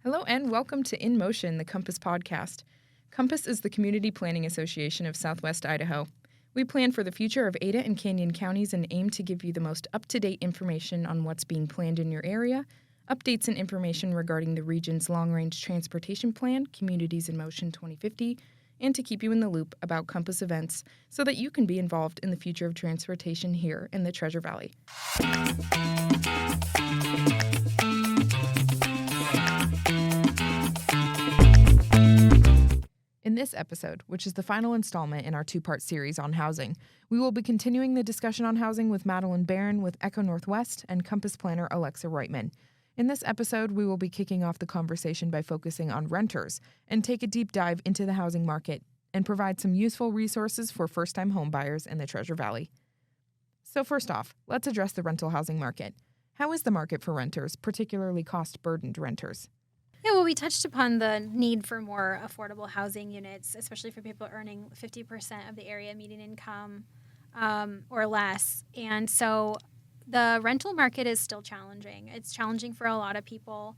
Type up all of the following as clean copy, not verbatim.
Hello and welcome to In Motion, the COMPASS podcast. COMPASS is the Community Planning Association of Southwest Idaho. We plan for the future of Ada and Canyon counties and aim to give you the most up-to-date information on what's being planned in your area, updates and information regarding the region's long-range transportation plan, Communities in Motion 2050, and to keep you in the loop about COMPASS events so that you can be involved in the future of transportation here in the Treasure Valley. In this episode, which is the final installment in our two-part series on housing, we will be continuing the discussion on housing with Madeline Baron with ECOnorthwest and COMPASS planner Alexa Roitman. In this episode, we will be kicking off the conversation by focusing on renters and take a deep dive into the housing market and provide some useful resources for first-time home buyers in the Treasure Valley. So first off, let's address the rental housing market. How is the market for renters, particularly cost-burdened renters? Yeah, well, we touched upon the need for more affordable housing units, especially for people earning 50% of the area median income or less. And so the rental market is still challenging. It's challenging for a lot of people.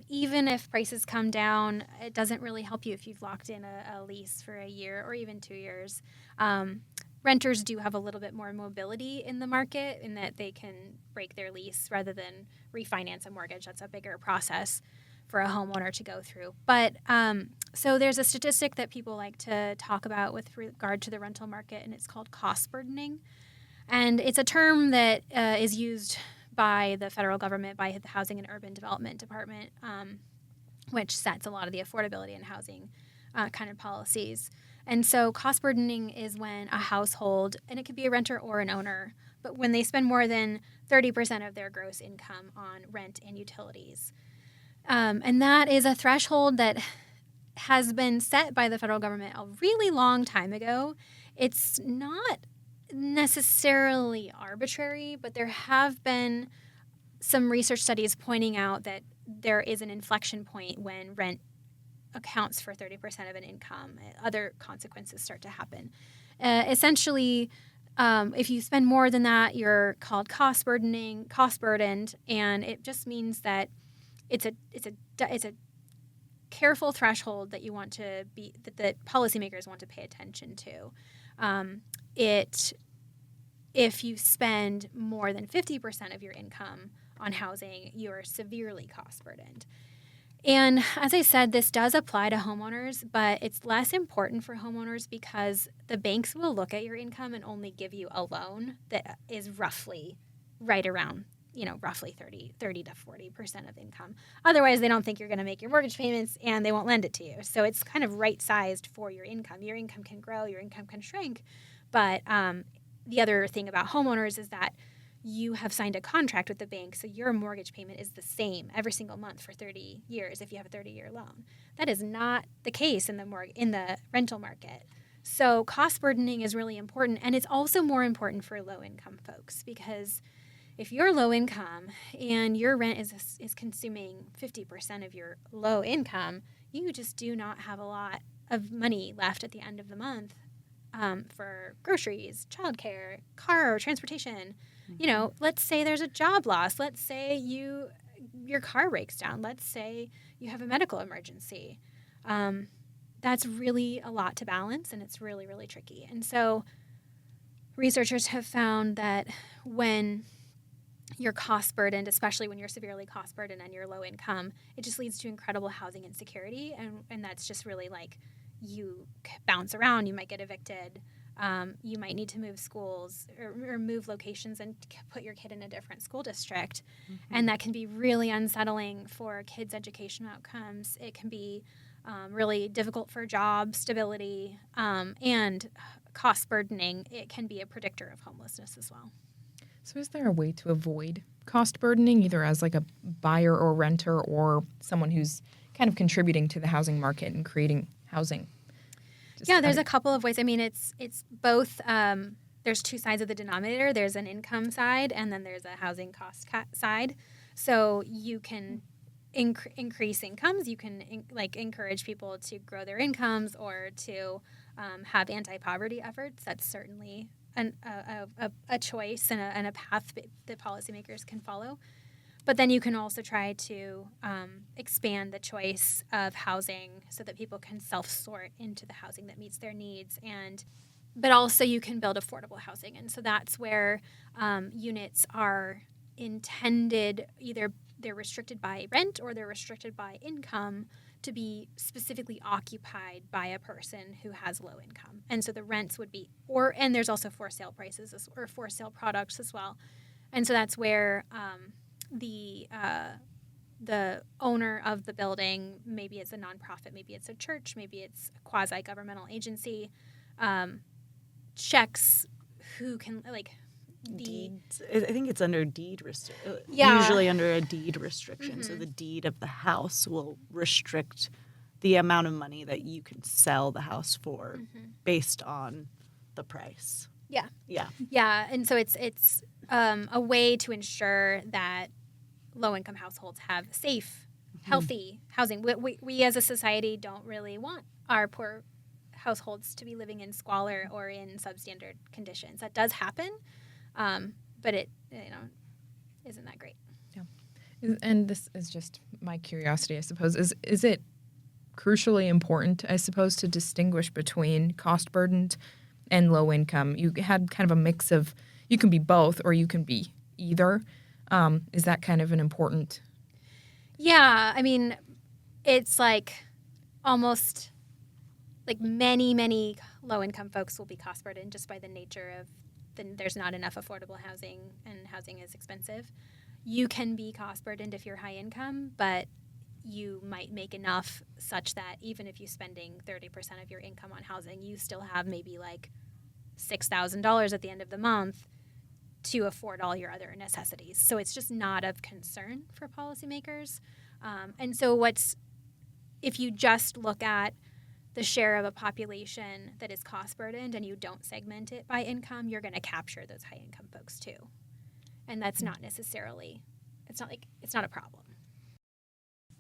Even if prices come down, it doesn't really help you if you've locked in a lease for a year or even 2 years. Renters do have a little bit more mobility in the market in that they can break their lease rather than refinance a mortgage. That's a bigger process for a homeowner to go through. But so there's a statistic that people like to talk about with regard to the rental market, and it's called cost burdening. And it's a term that is used by the federal government, by the Housing and Urban Development Department, which sets a lot of the affordability and housing kind of policies. And so cost burdening is when a household, and it could be a renter or an owner, but when they spend more than 30% of their gross income on rent and utilities. And that is a threshold that has been set by the federal government a really long time ago. It's not necessarily arbitrary, but there have been some research studies pointing out that there is an inflection point when rent accounts for 30% of an income. Other consequences start to happen. Essentially, if you spend more than that, you're called cost burdened, and it just means that it's a careful threshold that you want to be that policymakers want to pay attention to. If you spend more than 50% of your income on housing, you are severely cost burdened. And as I said, this does apply to homeowners, but it's less important for homeowners because the banks will look at your income and only give you a loan that is roughly right around roughly 30 to 40% of income. Otherwise, they don't think you're going to make your mortgage payments and they won't lend it to you. So it's kind of right-sized for your income. Your income can grow, your income can shrink. But the other thing about homeowners is that you have signed a contract with the bank, so your mortgage payment is the same every single month for 30 years if you have a 30-year loan. That is not the case in the rental market. So cost burdening is really important, and it's also more important for low-income folks because if you're low income and your rent is consuming 50% of your low income, you just do not have a lot of money left at the end of the month for groceries, childcare, car, transportation. Mm-hmm. Let's say there's a job loss. Let's say your car breaks down. Let's say you have a medical emergency. That's really a lot to balance, and it's really, really tricky. And so researchers have found that when you're cost burdened, especially when you're severely cost burdened and you're low income, it just leads to incredible housing insecurity. And that's just really like you bounce around. You might get evicted. You might need to move schools or move locations and put your kid in a different school district. Mm-hmm. And that can be really unsettling for kids' educational outcomes. It can be really difficult for job stability and cost burdening. It can be a predictor of homelessness as well. So is there a way to avoid cost burdening, either as like a buyer or renter or someone who's kind of contributing to the housing market and creating housing? There's a couple of ways. I mean, it's both. There's two sides of the denominator. There's an income side, and then there's a housing cost side. So you can increase incomes. You can encourage people to grow their incomes or to have anti-poverty efforts. That's certainly a choice and a path that policymakers can follow. But then you can also try to expand the choice of housing so that people can self-sort into the housing that meets their needs. But also you can build affordable housing. And so that's where units are intended, either they're restricted by rent or they're restricted by income, to be specifically occupied by a person who has low income. And so the rents would be, and there's also for sale prices or for sale products as well. And so that's where the owner of the building, maybe it's a nonprofit, maybe it's a church, maybe it's a quasi-governmental agency, checks who can, deeds. I think it's under Yeah. usually under a deed restriction. So the deed of the house will restrict the amount of money that you can sell the house for based on the price. Yeah. Yeah. Yeah. And so it's a way to ensure that low-income households have safe, healthy housing. We as a society don't really want our poor households to be living in squalor or in substandard conditions. That does happen. But it, isn't that great. Yeah. And this is just my curiosity, I suppose. Is it crucially important, I suppose, to distinguish between cost burdened and low income? You had kind of a mix of, you can be both or you can be either. Is that kind of an important? Yeah. I mean, it's almost many, many low income folks will be cost burdened just by the nature of there's not enough affordable housing and housing is expensive. You can be cost burdened if you're high income, but you might make enough such that even if you're spending 30% of your income on housing, you still have maybe $6,000 at the end of the month to afford all your other necessities. So it's just not of concern for policymakers. And so if you just look at the share of a population that is cost burdened and you don't segment it by income, you're going to capture those high income folks too. And that's not necessarily, it's not a problem.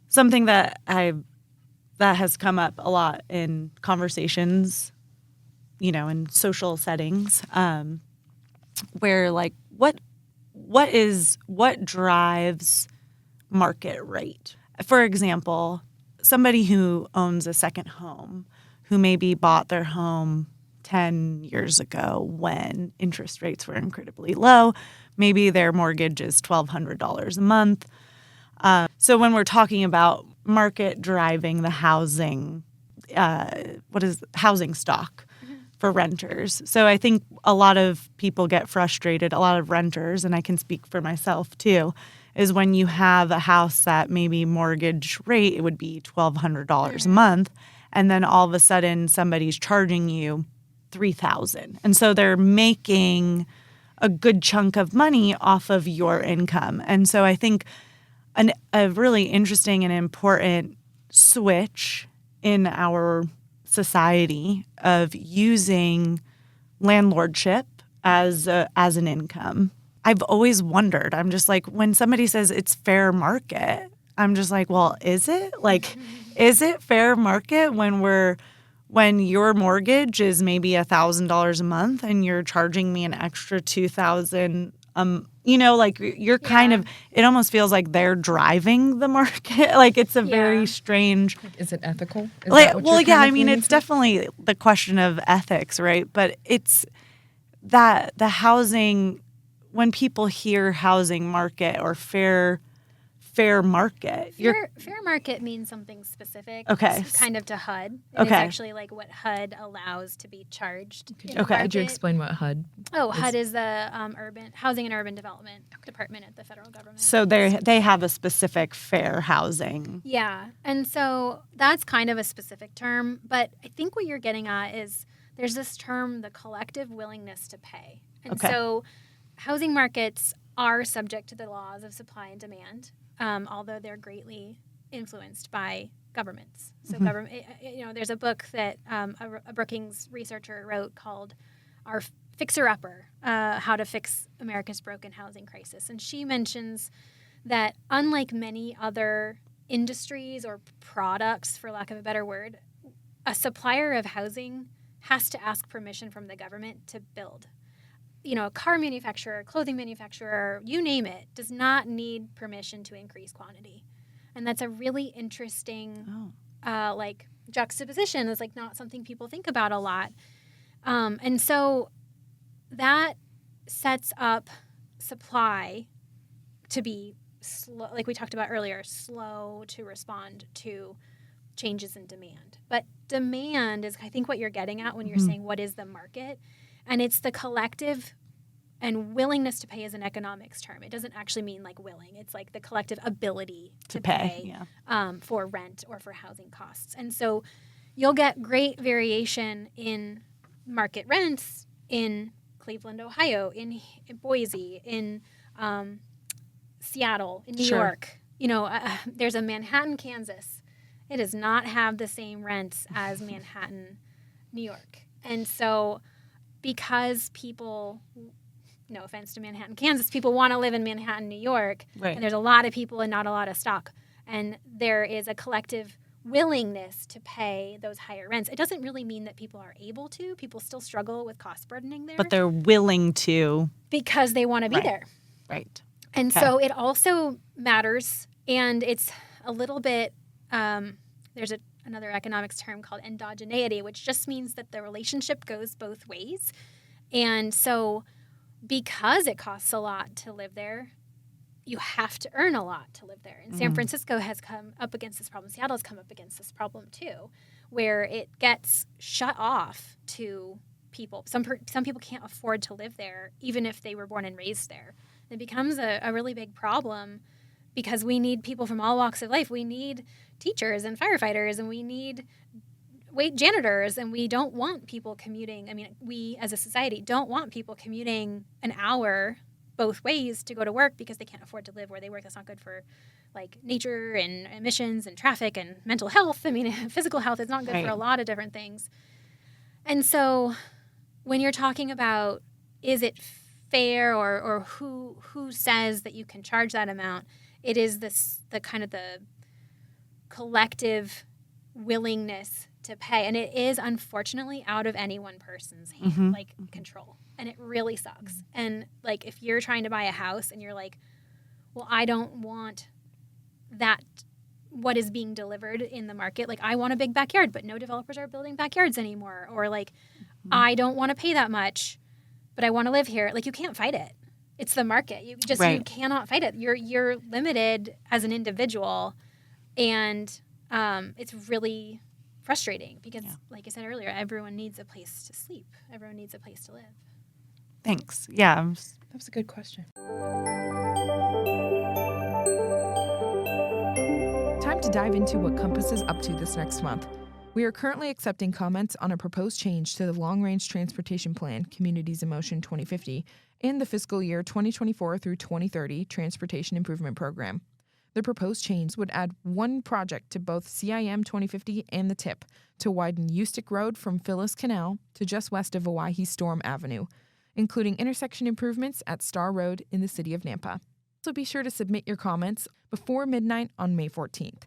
Something that has come up a lot in conversations, in social settings, where what drives market rate? For example, somebody who owns a second home, who maybe bought their home 10 years ago when interest rates were incredibly low, maybe their mortgage is $1,200 a month. So when we're talking about market driving the housing, housing stock for renters. So I think a lot of people get frustrated, a lot of renters, and I can speak for myself too, is when you have a house that maybe mortgage rate, it would be $1,200 a month, and then all of a sudden somebody's charging you $3,000. And so they're making a good chunk of money off of your income. And so I think a really interesting and important switch in our society of using landlordship as an income. I've always wondered. I'm just when somebody says it's fair market, I'm just well, is it? Is it fair market when your mortgage is maybe $1,000 a month and you're charging me an extra $2,000? You're kind of. It almost feels like they're driving the market. It's a very strange. Is it ethical? I mean, it's definitely the question of ethics, right? But it's that the housing. When people hear housing market or fair market, fair market means something specific. Okay. Kind of to HUD. Okay. It's actually what HUD allows to be charged. Could you explain what HUD? HUD is the Urban Housing and Urban Development Department at the federal government. So they have a specific fair housing. Yeah, and so that's kind of a specific term. But I think what you're getting at is there's this term, the collective willingness to pay, and so housing markets are subject to the laws of supply and demand, although they're greatly influenced by governments. So there's a book that a Brookings researcher wrote called Our Fixer-Upper, How to Fix America's Broken Housing Crisis. And she mentions that unlike many other industries or products, for lack of a better word, a supplier of housing has to ask permission from the government to build. a car manufacturer, clothing manufacturer, you name it, does not need permission to increase quantity. And that's a really interesting juxtaposition. It's like not something people think about a lot. And so that sets up supply to be slow, like we talked about earlier, slow to respond to changes in demand. But demand is, I think, what you're getting at when you're saying what is the market. And it's the collective and willingness to pay is an economics term. It doesn't actually mean like willing. It's like the collective ability to pay for rent or for housing costs. And so you'll get great variation in market rents in Cleveland, Ohio, in Boise, in Seattle, in New York. There's a Manhattan, Kansas. It does not have the same rents as Manhattan, New York. And so because people, no offense to Manhattan, Kansas, people want to live in Manhattan, New York, and there's a lot of people and not a lot of stock. And there is a collective willingness to pay those higher rents. It doesn't really mean that people are able to. People still struggle with cost burdening there. But they're willing to. Because they want to be there. Right. And so it also matters, and it's a little bit, there's another economics term called endogeneity, which just means that the relationship goes both ways. And so because it costs a lot to live there, you have to earn a lot to live there. And San Francisco has come up against this problem. Seattle has come up against this problem too, where it gets shut off to people. Some people can't afford to live there, even if they were born and raised there. It becomes a really big problem because we need people from all walks of life. We need teachers and firefighters, and we need janitors, and we don't want people commuting. I mean, we as a society don't want people commuting an hour both ways to go to work because they can't afford to live where they work. That's not good for like nature and emissions and traffic and mental health. I mean, physical health is not good for a lot of different things. And so when you're talking about is it fair or who says that you can charge that amount, it is the kind of the collective willingness to pay. And it is unfortunately out of any one person's hand, control. And it really sucks. And like if you're trying to buy a house and you're like, well, I don't want that what is being delivered in the market. Like I want a big backyard, but no developers are building backyards anymore. Or like I don't want to pay that much, but I want to live here. Like you can't fight it. It's the market. You cannot fight it. You're limited as an individual, and it's really frustrating because, like I said earlier, everyone needs a place to sleep. Everyone needs a place to live. Thanks. Yeah, that was a good question. Time to dive into what Compass is up to this next month. We are currently accepting comments on a proposed change to the Long-Range Transportation Plan, Communities in Motion 2050, and the fiscal year 2024 through 2030 Transportation Improvement Program. The proposed change would add one project to both CIM 2050 and the TIP to widen Eustic Road from Phyllis Canal to just west of Owyhee Storm Avenue, including intersection improvements at Star Road in the city of Nampa. So be sure to submit your comments before midnight on May 14th.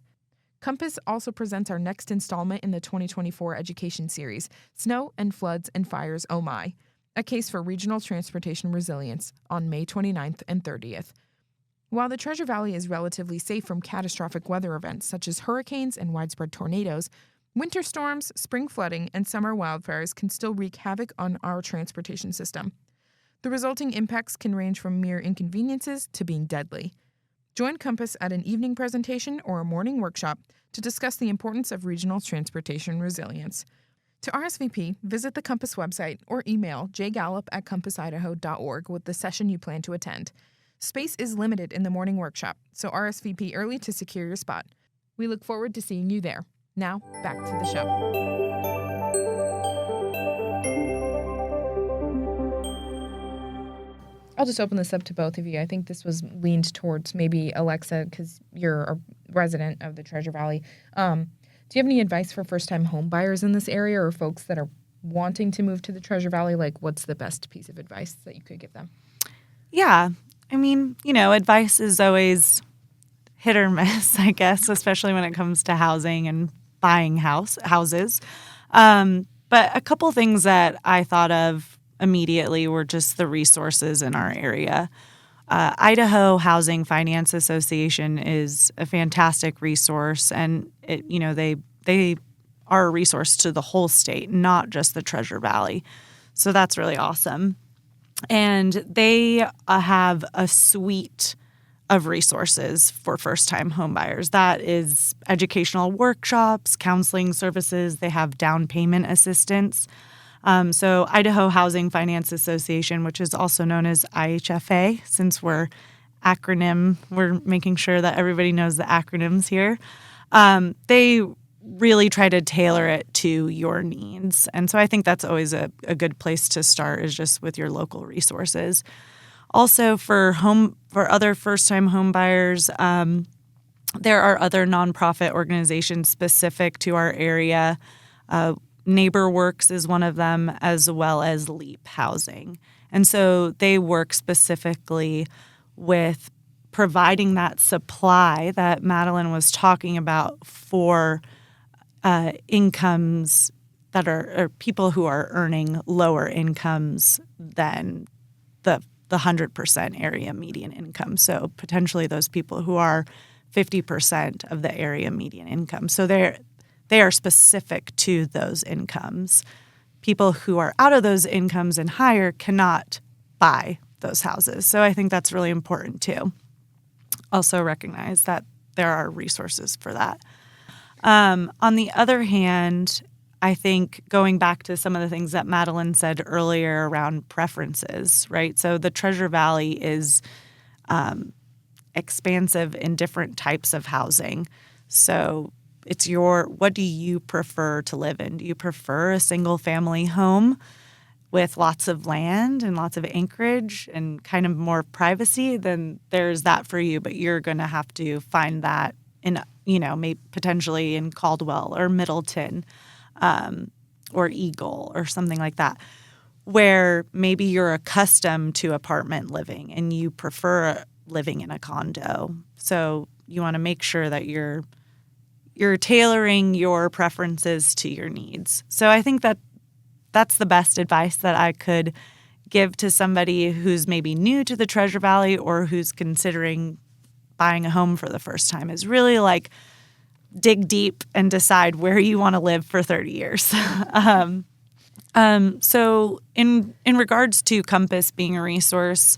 Compass also presents our next installment in the 2024 education series, Snow and Floods and Fires Oh My, a case for regional transportation resilience, on May 29th and 30th. While the Treasure Valley is relatively safe from catastrophic weather events such as hurricanes and widespread tornadoes, winter storms, spring flooding, and summer wildfires can still wreak havoc on our transportation system. The resulting impacts can range from mere inconveniences to being deadly. Join Compass at an evening presentation or a morning workshop to discuss the importance of regional transportation resilience. To RSVP, visit the Compass website or email jgallup@compassidaho.org with the session you plan to attend. Space is limited in the morning workshop, so RSVP early to secure your spot. We look forward to seeing you there. Now, back to the show. I'll just open this up to both of you. I think this was leaned towards maybe Alexa, because you're a resident of the Treasure Valley. Do you have any advice for first-time home buyers in this area or folks that are wanting to move to the Treasure Valley? Like, what's the best piece of advice that you could give them? Yeah. I mean, advice is always hit or miss, I guess, especially when it comes to housing and buying houses. But a couple things that I thought of immediately were just the resources in our area. Idaho Housing Finance Association is a fantastic resource, and they are a resource to the whole state, not just the Treasure Valley. So that's really awesome. And they have a suite of resources for first-time homebuyers. That is educational workshops, counseling services. They have down payment assistance. So Idaho Housing Finance Association, which is also known as IHFA, since we're making sure that everybody knows the acronyms here. They really try to tailor it to your needs. And so I think that's always a good place to start, is just with your local resources. Also, for other first-time home buyers, there are other nonprofit organizations specific to our area. NeighborWorks is one of them, as well as LEAP Housing. And so they work specifically with providing that supply that Madeline was talking about for incomes that are people who are earning lower incomes than the 100% area median income. So potentially those people who are 50% of the area median income. So they are specific to those incomes. People who are out of those incomes and higher cannot buy those houses. So I think that's really important too. Also recognize that there are resources for that. On the other hand, I think going back to some of the things that Madeline said earlier around preferences, right? So the Treasure Valley is expansive in different types of housing. So it's what do you prefer to live in? Do you prefer a single family home with lots of land and lots of acreage and kind of more privacy? Then there's that for you, but you're going to have to find that in, maybe potentially in Caldwell or Middleton, or Eagle or something like that, where maybe you're accustomed to apartment living and you prefer living in a condo. So you want to make sure that you're tailoring your preferences to your needs. So I think that's the best advice that I could give to somebody who's maybe new to the Treasure Valley or who's considering buying a home for the first time, is really dig deep and decide where you want to live for 30 years. So in regards to Compass being a resource,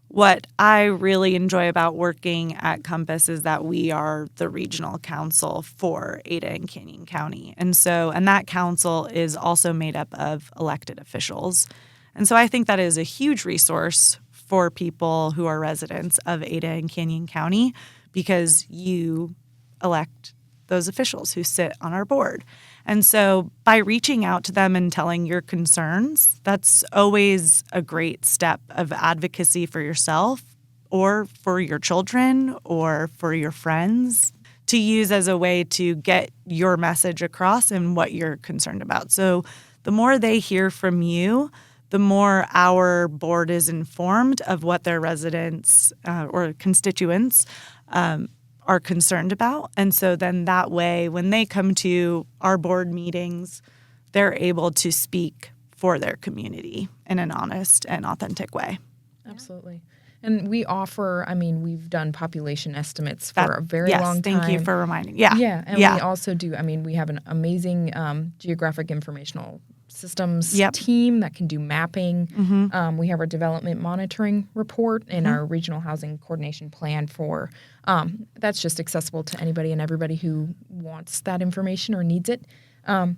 what I really enjoy about working at Compass is that we are the regional council for Ada and Canyon County. And that council is also made up of elected officials. And so I think that is a huge resource for people who are residents of Ada and Canyon County, because you elect those officials who sit on our board. And so by reaching out to them and telling your concerns, that's always a great step of advocacy for yourself or for your children or for your friends to use as a way to get your message across and what you're concerned about. So the more they hear from you, the more our board is informed of what their residents or constituents are concerned about. And so then that way, when they come to our board meetings, they're able to speak for their community in an honest and authentic way. Absolutely. And we offer, we've done population estimates for a very long time. Yes, thank you for reminding. Yeah. Yeah. And we also do, we have an amazing geographic informational systems team that can do mapping. Mm-hmm. We have our development monitoring report and our regional housing coordination plan for that's just accessible to anybody and everybody who wants that information or needs it.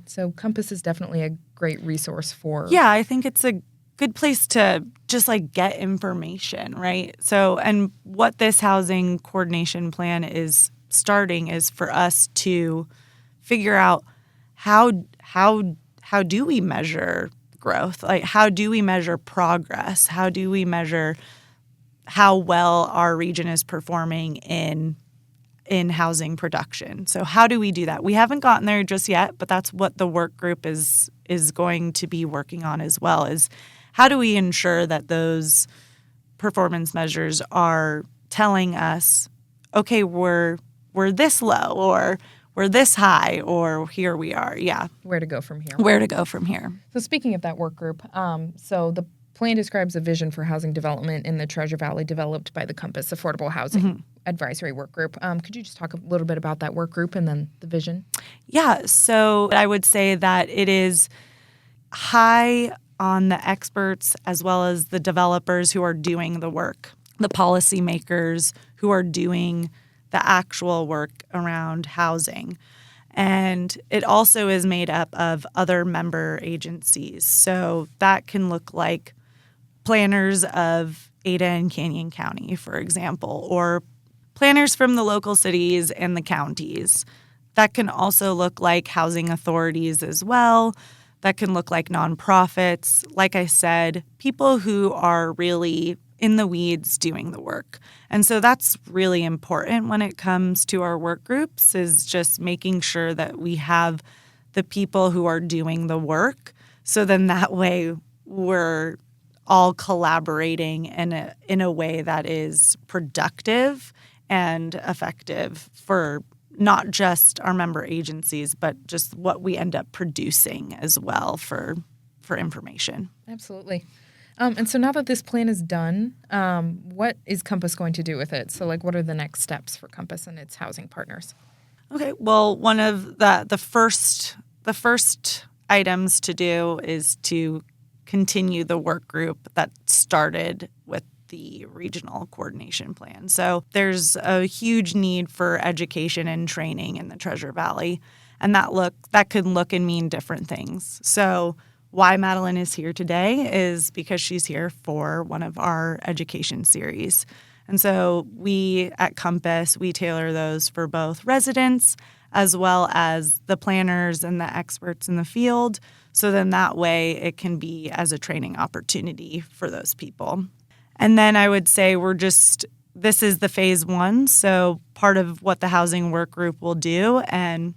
So Compass is definitely a great resource for. Yeah, I think it's a good place to just get information, right? So, and what this housing coordination plan is starting is for us to figure out how do we measure growth? How do we measure progress? How do we measure how well our region is performing in housing production? So how do we do that? We haven't gotten there just yet, but that's what the work group is going to be working on as well, is how do we ensure that those performance measures are telling us, okay, we're this low, or we're this high, or here we are. Yeah. Where to go from here. Where to go from here. So speaking of that work group, so the plan describes a vision for housing development in the Treasure Valley developed by the COMPASS Affordable Housing Advisory Work Group. Could you just talk a little bit about that work group and then the vision? Yeah. So I would say that it is high on the experts as well as the developers who are doing the work, the policymakers who are doing the actual work around housing. And it also is made up of other member agencies. So that can look like planners of Ada and Canyon County, for example, or planners from the local cities and the counties. That can also look like housing authorities as well. That can look like nonprofits. Like I said, people who are really in the weeds doing the work. And so that's really important when it comes to our work groups, is just making sure that we have the people who are doing the work. So then that way we're all collaborating in a way that is productive and effective for not just our member agencies, but just what we end up producing as well for information. Absolutely. And so now that this plan is done, what is COMPASS going to do with it? So, what are the next steps for COMPASS and its housing partners? Okay. Well, one of the first items to do is to continue the work group that started with the regional coordination plan. So there's a huge need for education and training in the Treasure Valley, and that could look and mean different things. So why Madeline is here today is because she's here for one of our education series. And so we at COMPASS, we tailor those for both residents as well as the planners and the experts in the field. So then that way it can be as a training opportunity for those people. And then I would say this is the phase one. So part of what the housing work group will do and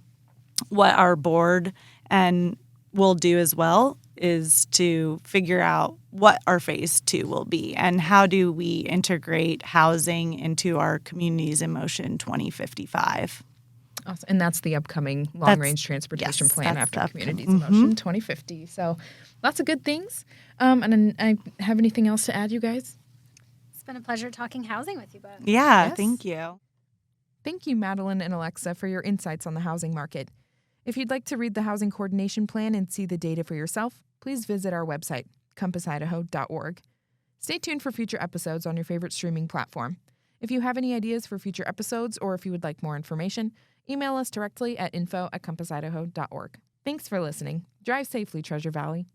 what our board and will do as well is to figure out what our phase two will be and how do we integrate housing into our Communities in Motion 2055. Awesome. And that's the upcoming long-range transportation plan after Communities in Motion 2050. So lots of good things. And I have anything else to add, you guys? It's been a pleasure talking housing with you both. Yeah, Yes. Thank you. Thank you, Madeline and Alexa, for your insights on the housing market. If you'd like to read the Housing Coordination Plan and see the data for yourself, please visit our website, compassidaho.org. Stay tuned for future episodes on your favorite streaming platform. If you have any ideas for future episodes or if you would like more information, email us directly at info@compassidaho.org. Thanks for listening. Drive safely, Treasure Valley.